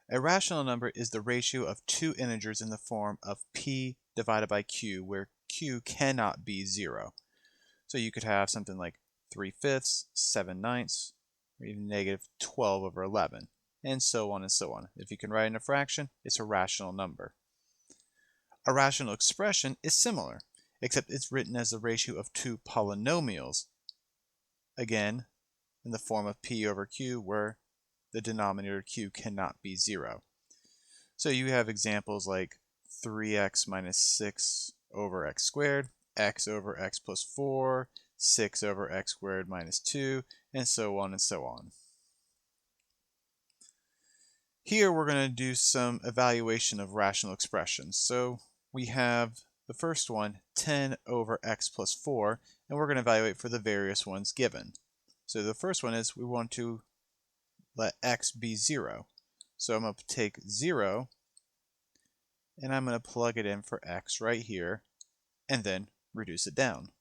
A rational number is the ratio of two integers in the form of p divided by q, where q cannot be 0. So you could have something like 3/5, 7/9, or even negative 12 over 11, and so on and so on. If you can write in a fraction, it's a rational number. A rational expression is similar, except it's written as the ratio of two polynomials, again, in the form of p over q, where the denominator q cannot be 0. So you have examples like 3x minus 6 over x squared, x over x plus 4, 6 over x squared minus 2, and so on and so on. Here we're going to do some evaluation of rational expressions. So we have the first one, 10 over x plus 4, and we're going to evaluate for the various ones given. So the first one is we want to let x be 0. So I'm going to take 0, and I'm going to plug it in for x right here, and then reduce it down.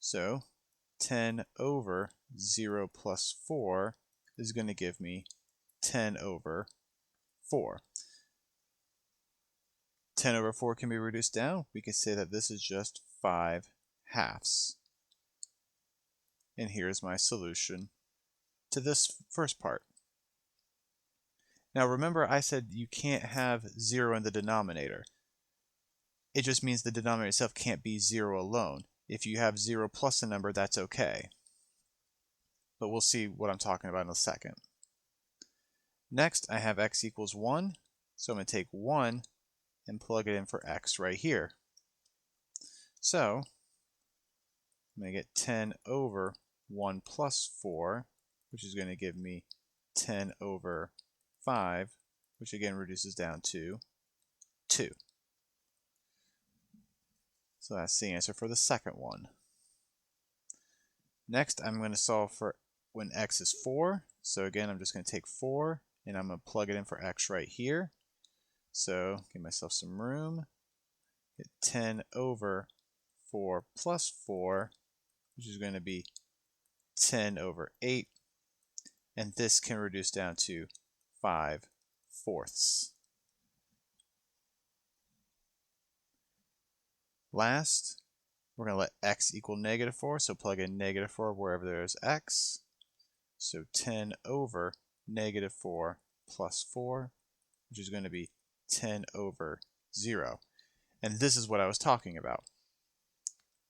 So 10 over 0 plus 4 is going to give me 10 over 4. 10 over 4 can be reduced down. We can say that this is just 5/2. And here's my solution to this first part. Now remember, I said you can't have 0 in the denominator. It just means the denominator itself can't be 0 alone. If you have 0 plus a number, that's okay. But we'll see what I'm talking about in a second. Next, I have x equals 1. So I'm going to take 1 and plug it in for x right here. So I'm going to get 10 over 1 plus 4, which is going to give me 10 over 5, which again reduces down to 2. So that's the answer for the second one. Next, I'm going to solve for when x is 4. So again, I'm just going to take 4 and I'm going to plug it in for x right here. So give myself some room. Get 10 over 4 plus 4, which is going to be 10 over 8. And this can reduce down to 5/4. Last, we're going to let x equal -4, so plug in -4 wherever there's x. So 10 over -4 plus 4, which is going to be 10 over 0. And this is what I was talking about.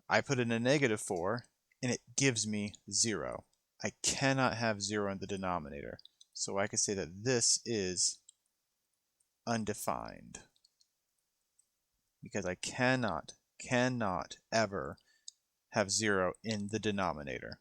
I put in a -4, and it gives me 0. I cannot have 0 in the denominator. So I could say that this is undefined, because I cannot ever have 0 in the denominator.